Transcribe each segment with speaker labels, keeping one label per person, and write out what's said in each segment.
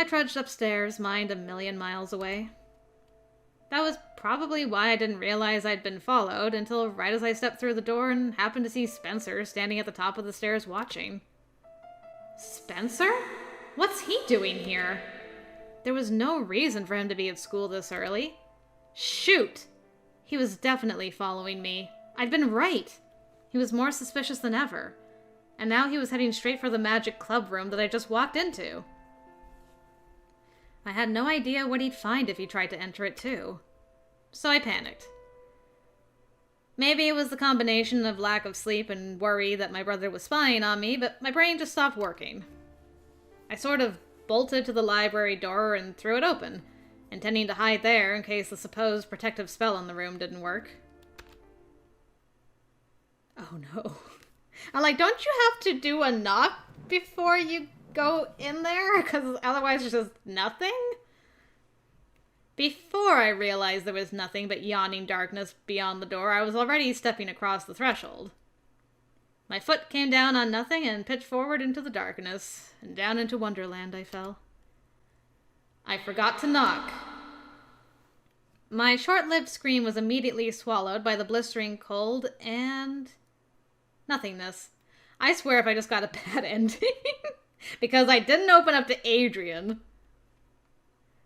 Speaker 1: I trudged upstairs, mind a million miles away. That was probably why I didn't realize I'd been followed until right as I stepped through the door and happened to see Spencer standing at the top of the stairs watching. Spencer? What's he doing here? There was no reason for him to be at school this early. Shoot! He was definitely following me. I'd been right. He was more suspicious than ever. And now he was heading straight for the magic club room that I just walked into. I had no idea what he'd find if he tried to enter it too. So I panicked. Maybe it was the combination of lack of sleep and worry that my brother was spying on me, but my brain just stopped working. I sort of bolted to the library door and threw it open, intending to hide there in case the supposed protective spell on the room didn't work. Oh no. I'm like, don't you have to do a knock before you go in there? Because otherwise there's just nothing? Before I realized there was nothing but yawning darkness beyond the door, I was already stepping across the threshold. My foot came down on nothing and pitched forward into the darkness, and down into Wonderland I fell. I forgot to knock. My short-lived scream was immediately swallowed by the blistering cold and nothingness. I swear if I just got a bad ending. Because I didn't open up to Adrian.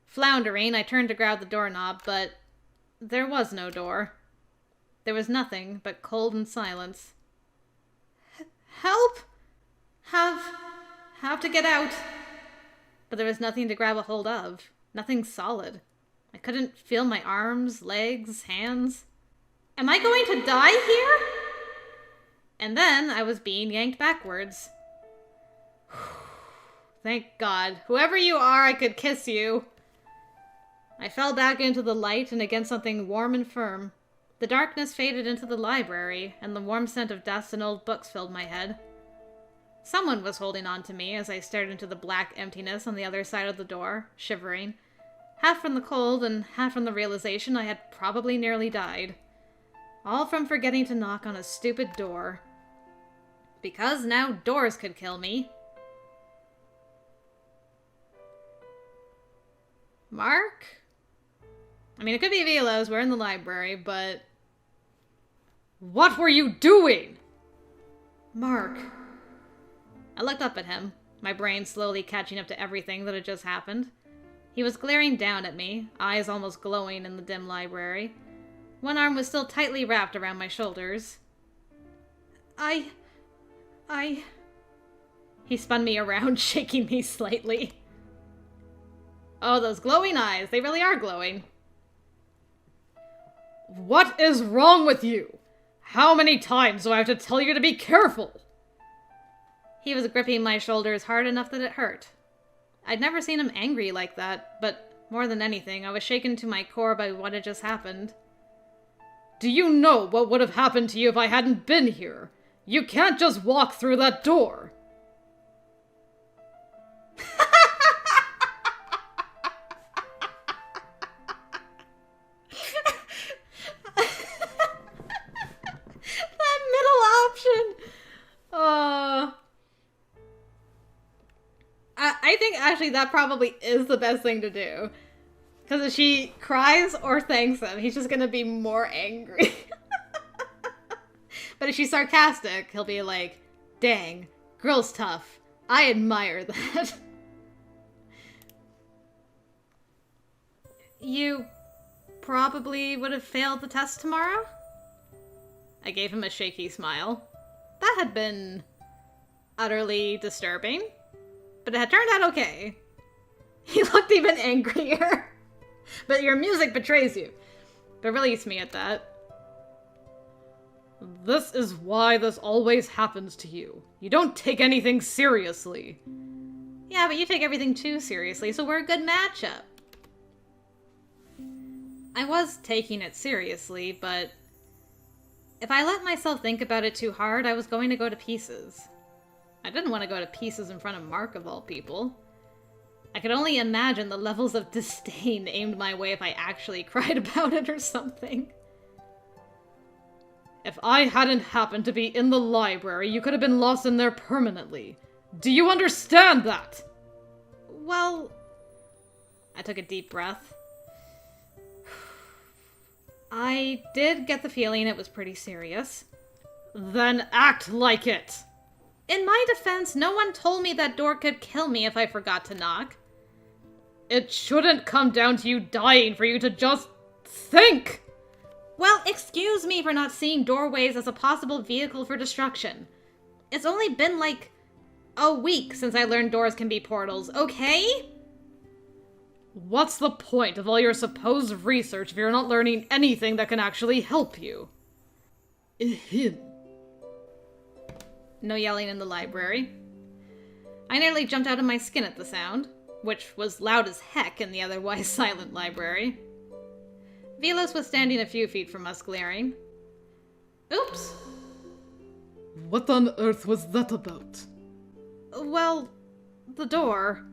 Speaker 1: Floundering, I turned to grab the doorknob, but there was no door. There was nothing but cold and silence. Help! Have to get out. But there was nothing to grab a hold of. Nothing solid. I couldn't feel my arms, legs, hands. Am I going to die here? And then I was being yanked backwards. Thank God. Whoever you are, I could kiss you. I fell back into the light and against something warm and firm. The darkness faded into the library, and the warm scent of dust and old books filled my head. Someone was holding on to me as I stared into the black emptiness on the other side of the door, shivering, half from the cold and half from the realization I had probably nearly died. All from forgetting to knock on a stupid door. Because now doors could kill me. Mark? I mean, it could be Velos. We're in the library, but... What were you doing? Mark. I looked up at him, my brain slowly catching up to everything that had just happened. He was glaring down at me, eyes almost glowing in the dim library. One arm was still tightly wrapped around my shoulders. He spun me around, shaking me slightly. Oh, those glowing eyes. They really are glowing. What is wrong with you? How many times do I have to tell you to be careful? He was gripping my shoulders hard enough that it hurt. I'd never seen him angry like that, but more than anything, I was shaken to my core by what had just happened. Do you know what would have happened to you if I hadn't been here? You can't just walk through that door. That middle option. I think actually that probably is the best thing to do. Because if she cries or thanks him, he's just gonna be more angry. But if she's sarcastic, he'll be like, dang, girl's tough. I admire that. You probably would have failed the test tomorrow? I gave him a shaky smile. That had been utterly disturbing, but it had turned out okay. He looked even angrier. But your music betrays you. But release me at that. This is why this always happens to you. You don't take anything seriously. Yeah, but you take everything too seriously, so we're a good matchup. I was taking it seriously, but if I let myself think about it too hard, I was going to go to pieces. I didn't want to go to pieces in front of Mark, of all people. I could only imagine the levels of disdain aimed my way if I actually cried about it or something. If I hadn't happened to be in the library, you could have been lost in there permanently. Do you understand that? Well, I took a deep breath. I did get the feeling it was pretty serious.
Speaker 2: Then act like it!
Speaker 1: In my defense, no one told me that door could kill me if I forgot to knock.
Speaker 2: It shouldn't come down to you dying for you to just think!
Speaker 1: Well, excuse me for not seeing doorways as a possible vehicle for destruction. It's only been like a week since I learned doors can be portals, okay?
Speaker 2: What's the point of all your supposed research if you're not learning anything that can actually help you? Ahem.
Speaker 1: No yelling in the library. I nearly jumped out of my skin at the sound, which was loud as heck in the otherwise silent library. Velos was standing a few feet from us, glaring. Oops.
Speaker 2: What on earth was that about?
Speaker 1: Well, the door.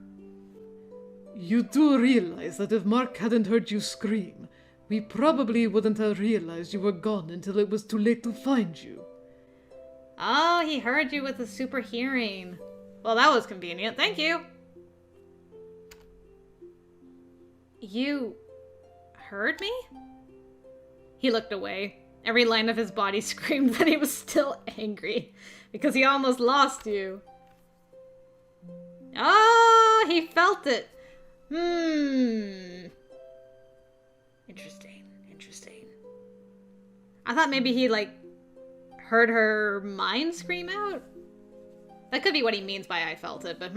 Speaker 2: You do realize that if Mark hadn't heard you scream, we probably wouldn't have realized you were gone until it was too late to find you.
Speaker 1: Oh, he heard you with a super hearing. Well, that was convenient. Thank you. You heard me? He looked away. Every line of his body screamed that he was still angry because he almost lost you. Oh, he felt it. Interesting. I thought maybe he, heard her mind scream out? That could be what he means by I felt it, but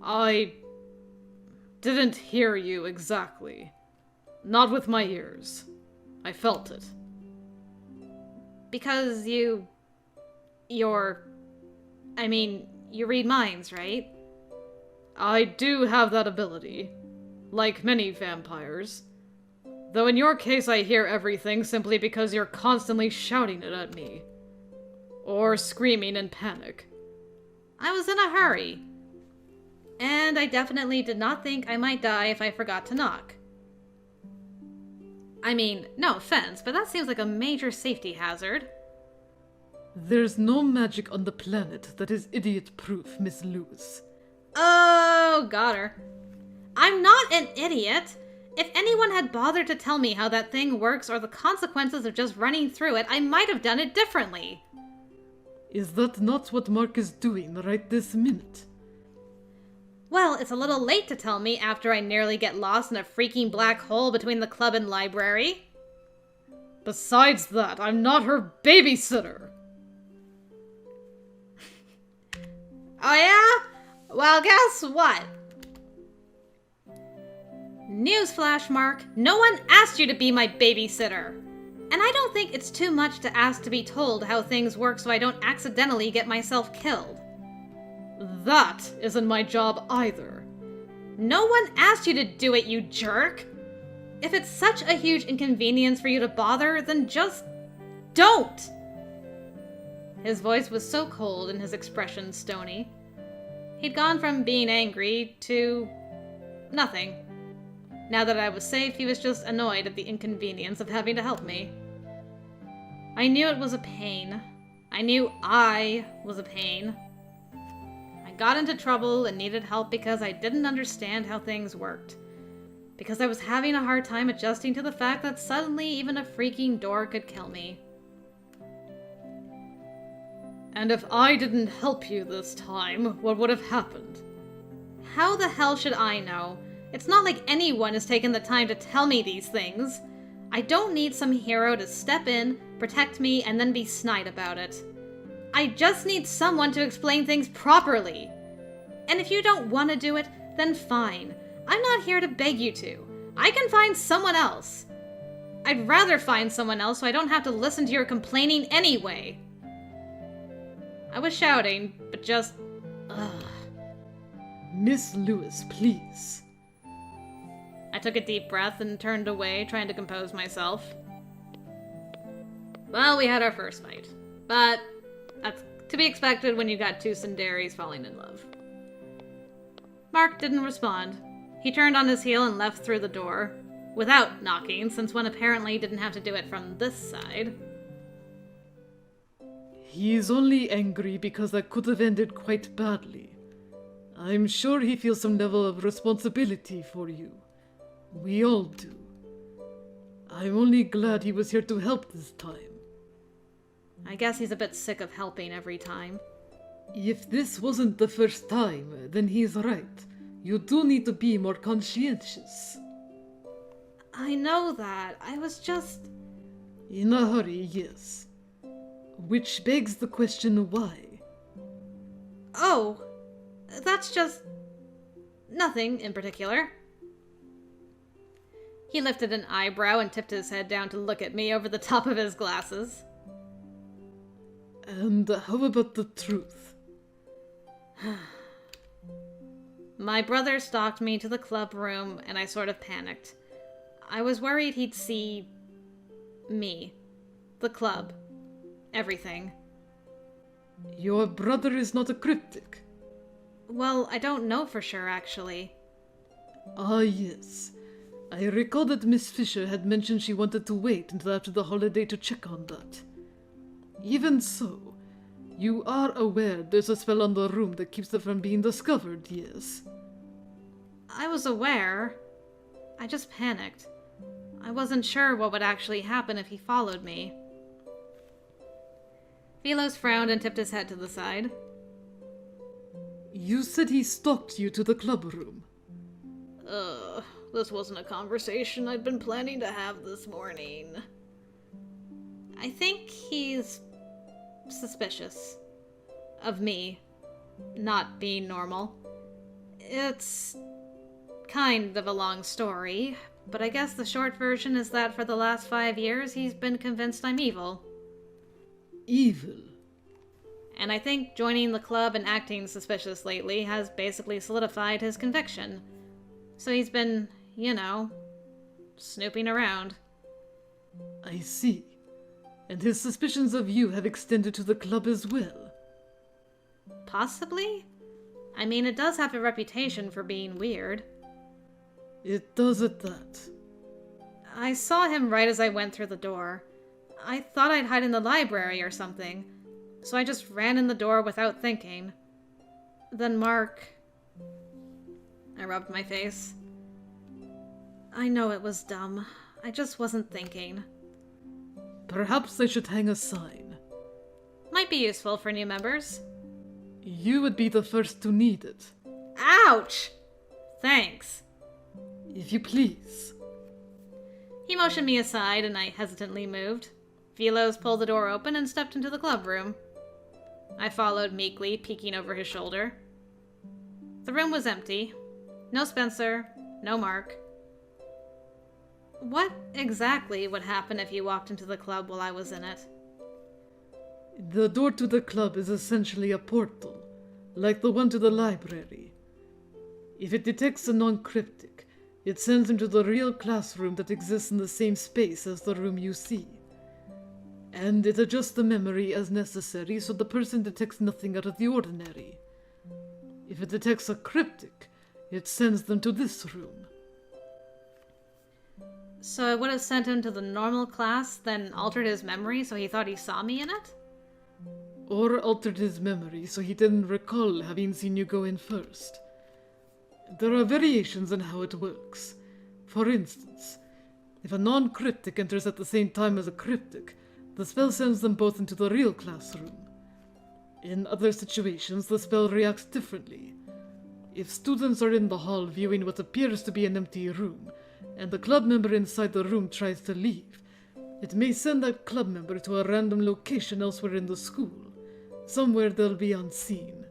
Speaker 2: I didn't hear you exactly. Not with my ears. I felt it.
Speaker 1: Because you read minds, right?
Speaker 2: I do have that ability. Like many vampires. Though in your case I hear everything simply because you're constantly shouting it at me. Or screaming in panic.
Speaker 1: I was in a hurry. And I definitely did not think I might die if I forgot to knock. I mean, no offense, but that seems like a major safety hazard.
Speaker 2: There's no magic on the planet that is idiot-proof, Miss Lewis.
Speaker 1: Oh, got her. I'm not an idiot. If anyone had bothered to tell me how that thing works or the consequences of just running through it, I might have done it differently.
Speaker 2: Is that not what Mark is doing right this minute?
Speaker 1: Well, it's a little late to tell me after I nearly get lost in a freaking black hole between the club and library.
Speaker 2: Besides that, I'm not her babysitter.
Speaker 1: Oh yeah? Well, guess what? Newsflash, Mark. No one asked you to be my babysitter. And I don't think it's too much to ask to be told how things work so I don't accidentally get myself killed.
Speaker 2: That isn't my job either.
Speaker 1: No one asked you to do it, you jerk. If it's such a huge inconvenience for you to bother, then just don't. His voice was so cold and his expression stony. He'd gone from being angry to nothing. Now that I was safe, he was just annoyed at the inconvenience of having to help me. I knew it was a pain. I knew I was a pain. I got into trouble and needed help because I didn't understand how things worked. Because I was having a hard time adjusting to the fact that suddenly even a freaking door could kill me.
Speaker 2: And if I didn't help you this time, what would have happened?
Speaker 1: How the hell should I know? It's not like anyone has taken the time to tell me these things. I don't need some hero to step in, protect me, and then be snide about it. I just need someone to explain things properly. And if you don't want to do it, then fine. I'm not here to beg you to. I can find someone else. I'd rather find someone else so I don't have to listen to your complaining anyway. I was shouting, but just... ugh.
Speaker 2: Miss Lewis, please.
Speaker 1: I took a deep breath and turned away, trying to compose myself. Well, we had our first fight. But that's to be expected when you got two tsunderes falling in love. Mark didn't respond. He turned on his heel and left through the door, without knocking, since one apparently didn't have to do it from this side.
Speaker 2: He's only angry because that could have ended quite badly. I'm sure he feels some level of responsibility for you. We all do. I'm only glad he was here to help this time.
Speaker 1: I guess he's a bit sick of helping every time.
Speaker 2: If this wasn't the first time, then he's right. You do need to be more conscientious.
Speaker 1: I know that. I was just...
Speaker 2: In a hurry, yes. Which begs the question why.
Speaker 1: Oh, that's just... nothing in particular. He lifted an eyebrow and tipped his head down to look at me over the top of his glasses.
Speaker 2: And how about the truth?
Speaker 1: My brother stalked me to the club room, and I sort of panicked. I was worried he'd see... me. The club. Everything.
Speaker 2: Your brother is not a cryptic.
Speaker 1: Well, I don't know for sure, actually.
Speaker 2: Ah, yes. I recall that Miss Fisher had mentioned she wanted to wait until after the holiday to check on that. Even so, you are aware there's a spell on the room that keeps it from being discovered, yes?
Speaker 1: I was aware. I just panicked. I wasn't sure what would actually happen if he followed me. Philos frowned and tipped his head to the side.
Speaker 2: You said he stalked you to the club room.
Speaker 1: This wasn't a conversation I'd been planning to have this morning. I think he's suspicious of me not being normal. It's kind of a long story, but I guess the short version is that for the last 5 years he's been convinced I'm evil.
Speaker 2: Evil?
Speaker 1: And I think joining the club and acting suspicious lately has basically solidified his conviction. So he's been, snooping around.
Speaker 2: I see. And his suspicions of you have extended to the club as well.
Speaker 1: Possibly? I mean, it does have a reputation for being weird.
Speaker 2: It does at that.
Speaker 1: I saw him right as I went through the door. I thought I'd hide in the library or something, so I just ran in the door without thinking. Then Mark... I rubbed my face. I know it was dumb. I just wasn't thinking.
Speaker 2: Perhaps I should hang a sign.
Speaker 1: Might be useful for new members.
Speaker 2: You would be the first to need it.
Speaker 1: Ouch! Thanks.
Speaker 2: If you please.
Speaker 1: He motioned me aside and I hesitantly moved. Philos pulled the door open and stepped into the club room. I followed meekly, peeking over his shoulder. The room was empty. No Spencer, no Mark. What exactly would happen if you walked into the club while I was in it?
Speaker 2: The door to the club is essentially a portal, like the one to the library. If it detects a non-cryptic, it sends him to the real classroom that exists in the same space as the room you see. And it adjusts the memory as necessary so the person detects nothing out of the ordinary. If it detects a cryptic, it sends them to this room.
Speaker 1: So it would have sent him to the normal class, then altered his memory so he thought he saw me in it?
Speaker 2: Or altered his memory so he didn't recall having seen you go in first. There are variations in how it works. For instance, if a non-cryptic enters at the same time as a cryptic, the spell sends them both into the real classroom. In other situations, the spell reacts differently. If students are in the hall viewing what appears to be an empty room, and the club member inside the room tries to leave, it may send that club member to a random location elsewhere in the school, somewhere they'll be unseen.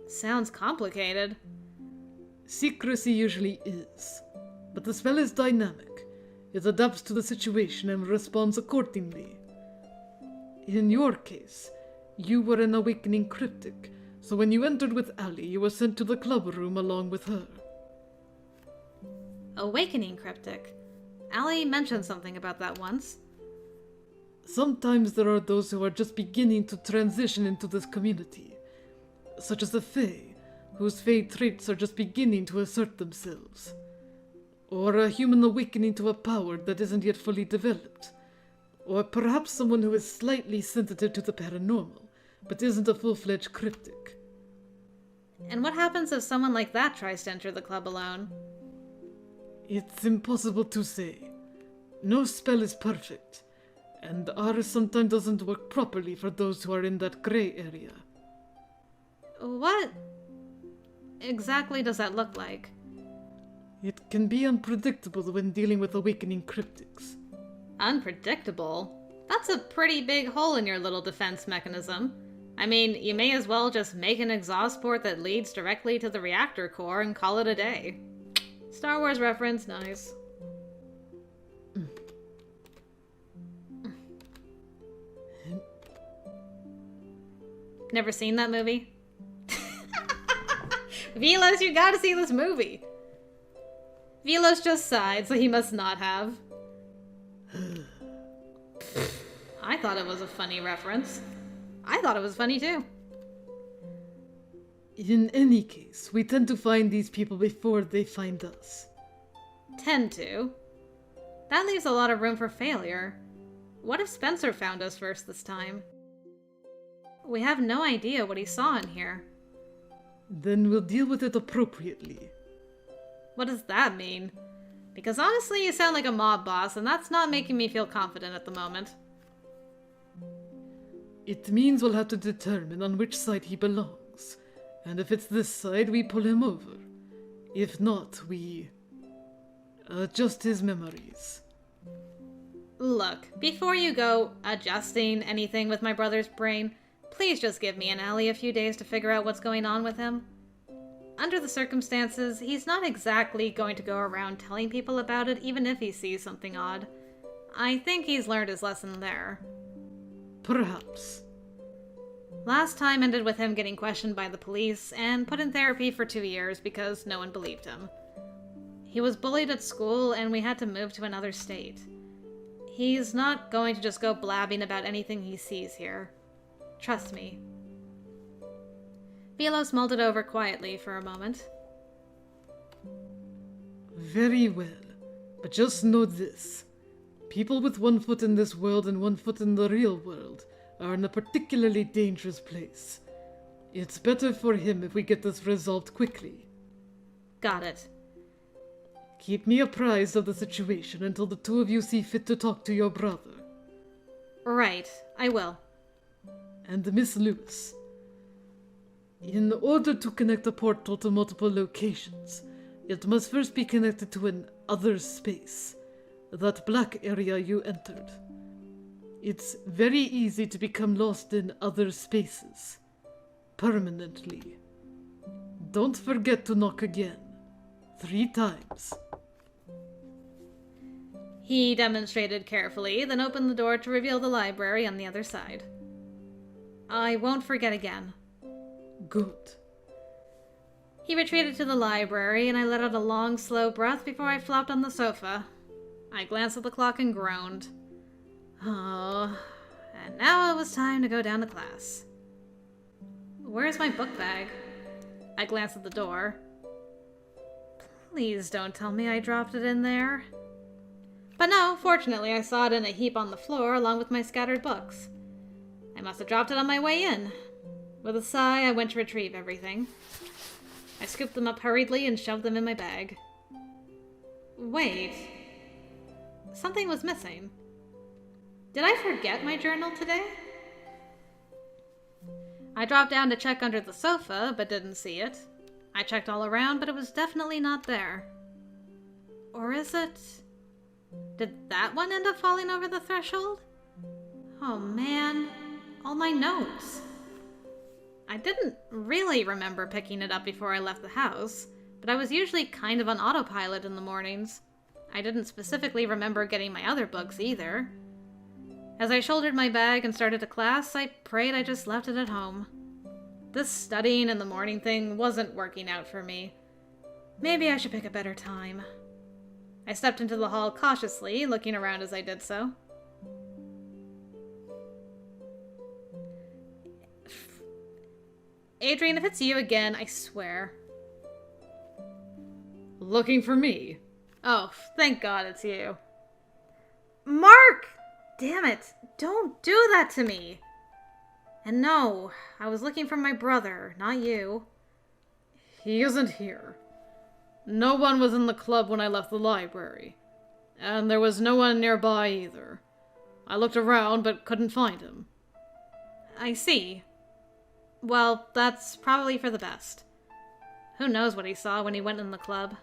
Speaker 1: Sounds complicated.
Speaker 2: Secrecy usually is, but the spell is dynamic. It adapts to the situation and responds accordingly. In your case, you were an awakening cryptic, so when you entered with Allie, you were sent to the club room along with her.
Speaker 1: Awakening cryptic. Allie mentioned something about that once.
Speaker 2: Sometimes there are those who are just beginning to transition into this community, such as the Fae, whose Fae traits are just beginning to assert themselves. Or a human awakening to a power that isn't yet fully developed. Or perhaps someone who is slightly sensitive to the paranormal, but isn't a full-fledged cryptic.
Speaker 1: And what happens if someone like that tries to enter the club alone?
Speaker 2: It's impossible to say. No spell is perfect, and ours sometimes doesn't work properly for those who are in that gray area.
Speaker 1: What exactly does that look like?
Speaker 2: It can be unpredictable when dealing with awakening cryptics.
Speaker 1: Unpredictable? That's a pretty big hole in your little defense mechanism. I mean, you may as well just make an exhaust port that leads directly to the reactor core and call it a day. Star Wars reference, nice. Never seen that movie? Velos, you gotta see this movie! Velos just sighed, so he must not have. I thought it was a funny reference. I thought it was funny too.
Speaker 2: In any case, we tend to find these people before they find us.
Speaker 1: Tend to? That leaves a lot of room for failure. What if Spencer found us first this time? We have no idea what he saw in here.
Speaker 2: Then we'll deal with it appropriately.
Speaker 1: What does that mean? Because honestly, you sound like a mob boss, and that's not making me feel confident at the moment.
Speaker 2: It means we'll have to determine on which side he belongs. And if it's this side, we pull him over. If not, we adjust his memories.
Speaker 1: Look, before you go adjusting anything with my brother's brain, please just give me and Allie a few days to figure out what's going on with him. Under the circumstances, he's not exactly going to go around telling people about it, even if he sees something odd. I think he's learned his lesson there.
Speaker 2: Perhaps.
Speaker 1: Last time ended with him getting questioned by the police and put in therapy for 2 years because no one believed him. He was bullied at school and we had to move to another state. He's not going to just go blabbing about anything he sees here. Trust me. Velos mulled it over quietly for a moment.
Speaker 2: Very well, but just know this. People with 1 foot in this world and 1 foot in the real world are in a particularly dangerous place. It's better for him if we get this resolved quickly.
Speaker 1: Got it.
Speaker 2: Keep me apprised of the situation until the two of you see fit to talk to your brother.
Speaker 1: Right, I will.
Speaker 2: And Miss Lewis. In order to connect a portal to multiple locations, it must first be connected to an other space. That black area you entered. It's very easy to become lost in other spaces. Permanently. Don't forget to knock again. 3 times.
Speaker 1: He demonstrated carefully, then opened the door to reveal the library on the other side. I won't forget again.
Speaker 2: Good.
Speaker 1: He retreated to the library, and I let out a long, slow breath before I flopped on the sofa. I glanced at the clock and groaned. Oh, and now it was time to go down to class. Where's my book bag? I glanced at the door. Please don't tell me I dropped it in there. But no, fortunately I saw it in a heap on the floor along with my scattered books. I must have dropped it on my way in. With a sigh, I went to retrieve everything. I scooped them up hurriedly and shoved them in my bag. Wait. Something was missing. Did I forget my journal today? I dropped down to check under the sofa, but didn't see it. I checked all around, but it was definitely not there. Or is it? Did that one end up falling over the threshold? Oh man, all my notes. I didn't really remember picking it up before I left the house, but I was usually kind of on autopilot in the mornings. I didn't specifically remember getting my other books either. As I shouldered my bag and started to class, I prayed I just left it at home. This studying in the morning thing wasn't working out for me. Maybe I should pick a better time. I stepped into the hall cautiously, looking around as I did so. Adrian, if it's you again, I swear.
Speaker 2: Looking for me?
Speaker 1: Oh, thank God it's you. Mark! Damn it, don't do that to me! And no, I was looking for my brother, not you.
Speaker 2: He isn't here. No one was in the club when I left the library. And there was no one nearby either. I looked around but couldn't find him.
Speaker 1: I see. Well, that's probably for the best. Who knows what he saw when he went in the club?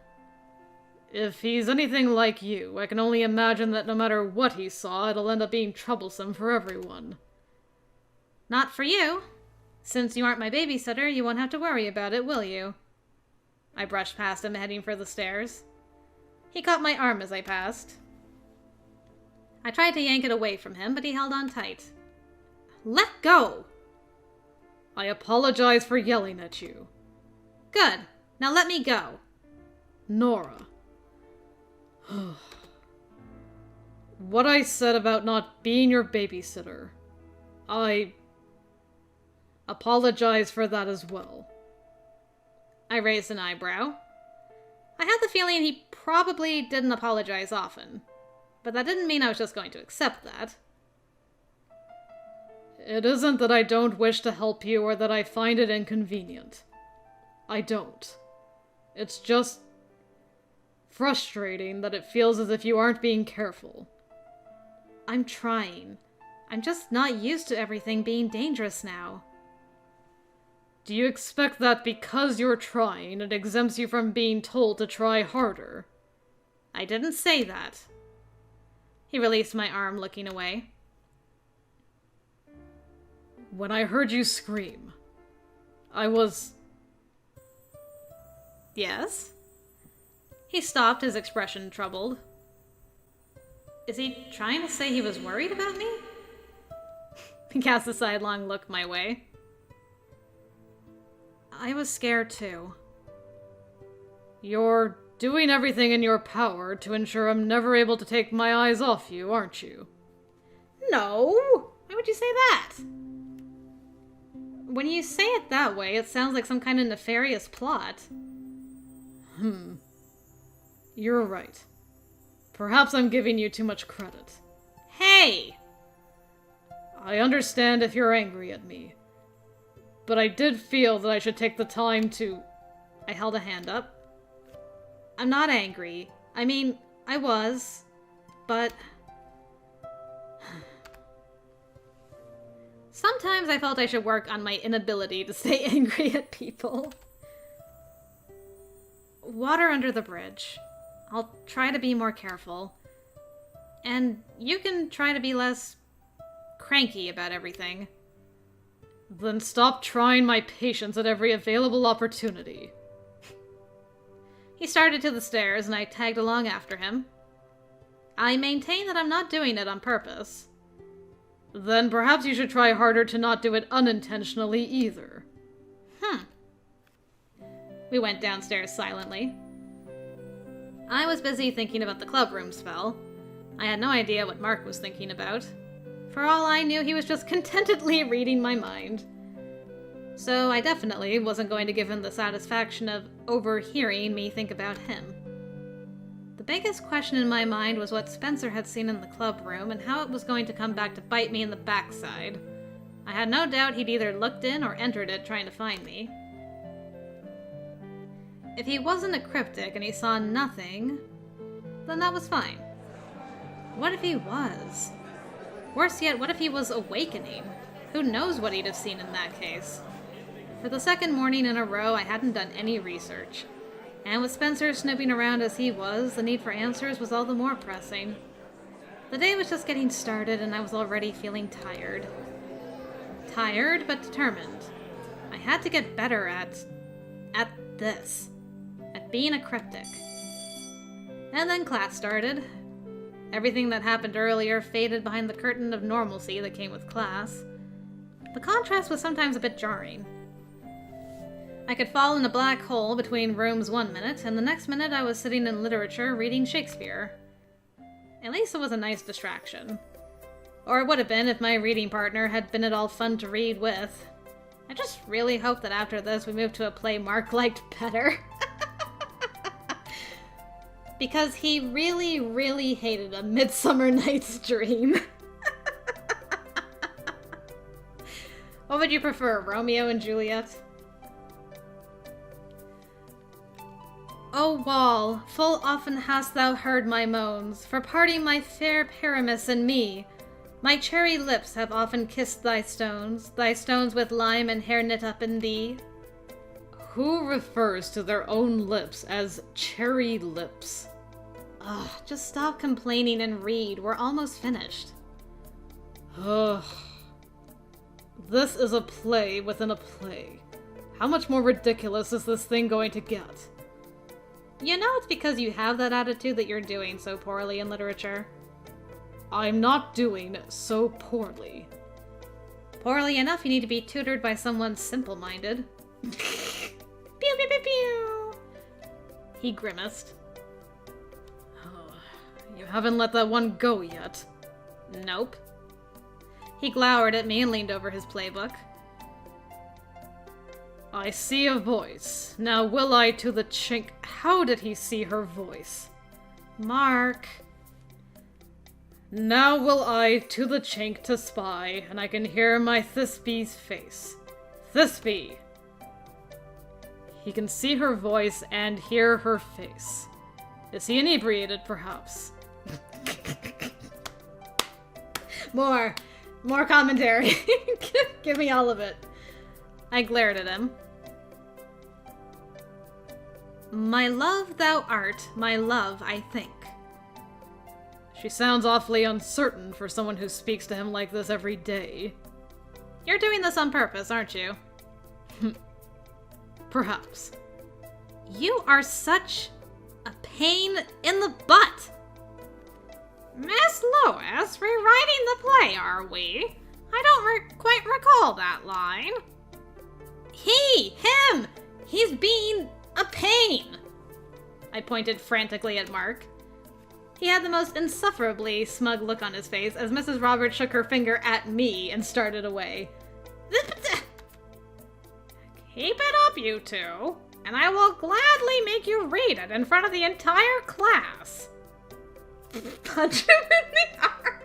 Speaker 2: If he's anything like you, I can only imagine that no matter what he saw, it'll end up being troublesome for everyone.
Speaker 1: Not for you. Since you aren't my babysitter, you won't have to worry about it, will you? I brushed past him, heading for the stairs. He caught my arm as I passed. I tried to yank it away from him, but he held on tight. Let go!
Speaker 2: I apologize for yelling at you.
Speaker 1: Good. Now let me go.
Speaker 2: Nora. What I said about not being your babysitter, I apologize for that as well.
Speaker 1: I raised an eyebrow. I had the feeling he probably didn't apologize often, but that didn't mean I was just going to accept that.
Speaker 2: It isn't that I don't wish to help you or that I find it inconvenient. I don't. It's just frustrating that it feels as if you aren't being careful.
Speaker 1: I'm trying. I'm just not used to everything being dangerous now.
Speaker 2: Do you expect that because you're trying, it exempts you from being told to try harder?
Speaker 1: I didn't say that. He released my arm, looking away.
Speaker 2: When I heard you scream, I was...
Speaker 1: Yes? He stopped, his expression troubled. Is he trying to say he was worried about me? He cast a sidelong look my way. I was scared too.
Speaker 2: You're doing everything in your power to ensure I'm never able to take my eyes off you, aren't you?
Speaker 1: No! Why would you say that? When you say it that way, it sounds like some kind of nefarious plot.
Speaker 2: You're right. Perhaps I'm giving you too much credit.
Speaker 1: Hey!
Speaker 2: I understand if you're angry at me. But I did feel that I should take the time to...
Speaker 1: I held a hand up. I'm not angry. I mean, I was, but... Sometimes I felt I should work on my inability to stay angry at people. Water under the bridge. I'll try to be more careful. And you can try to be less cranky about everything.
Speaker 2: Then stop trying my patience at every available opportunity.
Speaker 1: He started to the stairs, and I tagged along after him. I maintain that I'm not doing it on purpose.
Speaker 2: Then perhaps you should try harder to not do it unintentionally either.
Speaker 1: We went downstairs silently. I was busy thinking about the clubroom spell. I had no idea what Mark was thinking about. For all I knew, he was just contentedly reading my mind. So I definitely wasn't going to give him the satisfaction of overhearing me think about him. The biggest question in my mind was what Spencer had seen in the clubroom and how it was going to come back to bite me in the backside. I had no doubt he'd either looked in or entered it trying to find me. If he wasn't a cryptic and he saw nothing, then that was fine. What if he was? Worse yet, what if he was awakening? Who knows what he'd have seen in that case? For the second morning in a row, I hadn't done any research. And with Spencer snooping around as he was, the need for answers was all the more pressing. The day was just getting started and I was already feeling tired. Tired, but determined. I had to get better at this. At being a cryptic. And then class started. Everything that happened earlier faded behind the curtain of normalcy that came with class. The contrast was sometimes a bit jarring. I could fall in a black hole between rooms 1 minute, and the next minute I was sitting in literature reading Shakespeare. At least it was a nice distraction. Or it would have been if my reading partner had been at all fun to read with. I just really hope that after this we move to a play Mark liked better. Because he really, really hated A Midsummer Night's Dream. What would you prefer, Romeo and Juliet? O wall, full often hast thou heard my moans, for parting my fair Paramis and me. My cherry lips have often kissed thy stones with lime and hair knit up in thee.
Speaker 2: Who refers to their own lips as cherry lips?
Speaker 1: Ugh, just stop complaining and read. We're almost finished.
Speaker 2: Ugh. This is a play within a play. How much more ridiculous is this thing going to get?
Speaker 1: You know it's because you have that attitude that you're doing so poorly in literature.
Speaker 2: I'm not doing so poorly.
Speaker 1: Poorly enough you need to be tutored by someone simple-minded. Pew pew pew pew! He grimaced.
Speaker 2: Oh, you haven't let that one go yet.
Speaker 1: Nope. He glowered at me and leaned over his playbook.
Speaker 2: I see a voice. Now will I to the chink. How did he see her voice?
Speaker 1: Mark.
Speaker 2: Now will I to the chink to spy, and I can hear my Thisbe's face. Thisbe! He can see her voice and hear her face. Is he inebriated, perhaps?
Speaker 1: More commentary. Give me all of it. I glared at him. My love thou art, my love I think.
Speaker 2: She sounds awfully uncertain for someone who speaks to him like this every day.
Speaker 1: You're doing this on purpose, aren't you?
Speaker 2: Perhaps.
Speaker 1: You are such a pain in the butt. Miss Lewis, rewriting the play, are we? I don't quite recall that line. Him! He's being a pain! I pointed frantically at Mark. He had the most insufferably smug look on his face as Mrs. Roberts shook her finger at me and started away. Keep it up, you two, and I will gladly make you read it in front of the entire class. Punch him in the arm.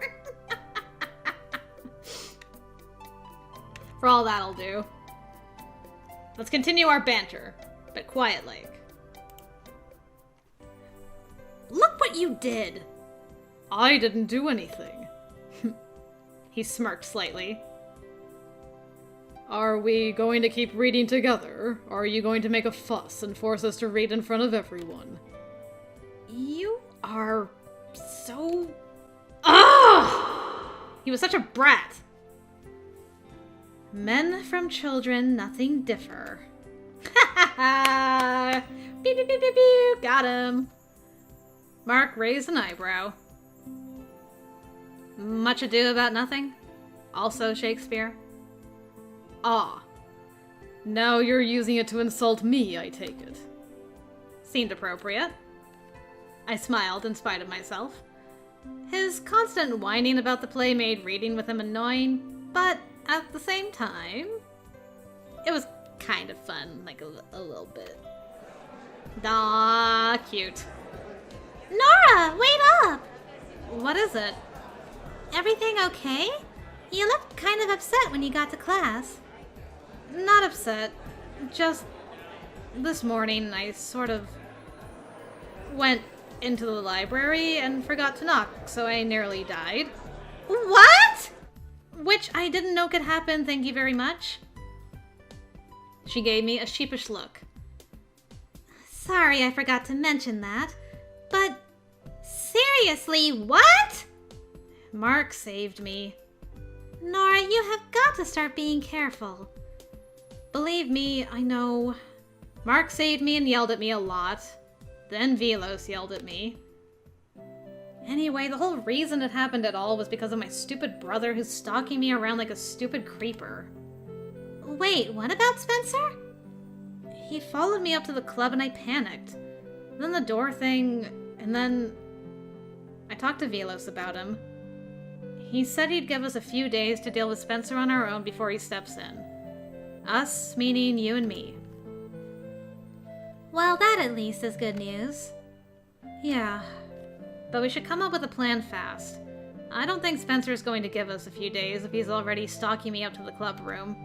Speaker 1: For all that'll do. Let's continue our banter, but quiet-like. Look what you did!
Speaker 2: I didn't do anything.
Speaker 1: He smirked slightly.
Speaker 2: Are we going to keep reading together, or are you going to make a fuss and force us to read in front of everyone?
Speaker 1: You are so... Ah! He was such a brat! Men from children, nothing differ. Ha ha ha! Beep beep beep beep beep! Got him! Mark raised an eyebrow. Much ado about nothing? Also Shakespeare?
Speaker 2: Ah. Now you're using it to insult me, I take it.
Speaker 1: Seemed appropriate. I smiled in spite of myself. His constant whining about the play made reading with him annoying, but at the same time, it was kind of fun, like a little bit. Aw, cute. Nora, wait up! What is it? Everything okay? You looked kind of upset when you got to class. Not upset. Just this morning I sort of went into the library and forgot to knock, so I nearly died. What? Which I didn't know could happen, thank you very much. She gave me a sheepish look. Sorry I forgot to mention that, but seriously, what? Mark saved me. Nora, you have got to start being careful. Believe me, I know. Mark saved me and yelled at me a lot. Then Velos yelled at me. Anyway, the whole reason it happened at all was because of my stupid brother who's stalking me around like a stupid creeper. Wait, what about Spencer? He followed me up to the club and I panicked. Then the door thing, and then I talked to Velos about him. He said he'd give us a few days to deal with Spencer on our own before he steps in. Us, meaning you and me. Well, that at least is good news. Yeah, but we should come up with a plan fast. I don't think Spencer's going to give us a few days if he's already stalking me up to the club room.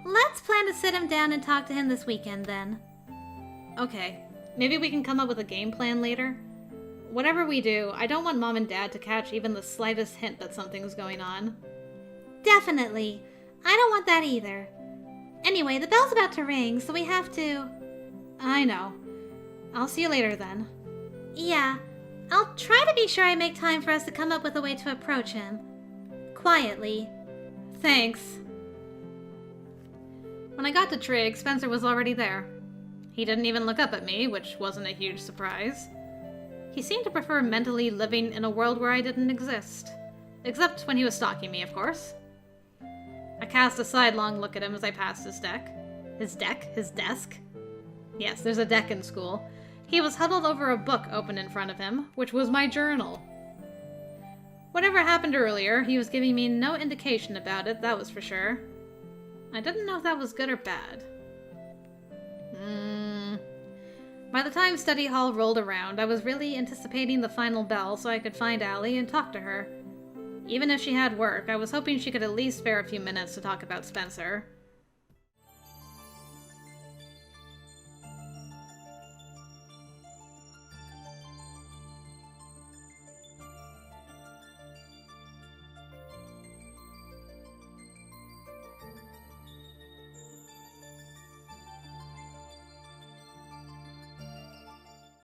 Speaker 1: Let's plan to sit him down and talk to him this weekend, then. Okay, Maybe we can come up with a game plan later? Whatever we do, I don't want Mom and Dad to catch even the slightest hint that something's going on.
Speaker 3: Definitely. I don't want that either. Anyway, the bell's about to ring, so we have to...
Speaker 1: I know. I'll see you later then.
Speaker 3: Yeah. I'll try to be sure I make time for us to come up with a way to approach him. Quietly.
Speaker 1: Thanks. When I got to Trig, Spencer was already there. He didn't even look up at me, which wasn't a huge surprise. He seemed to prefer mentally living in a world where I didn't exist. Except when he was stalking me, of course. I cast a sidelong look at him as I passed his deck. His desk? Yes, there's a deck in school. He was huddled over a book open in front of him, which was my journal. Whatever happened earlier, he was giving me no indication about it, that was for sure. I didn't know if that was good or bad. By the time study hall rolled around, I was really anticipating the final bell so I could find Allie and talk to her. Even if she had work, I was hoping she could at least spare a few minutes to talk about Spencer.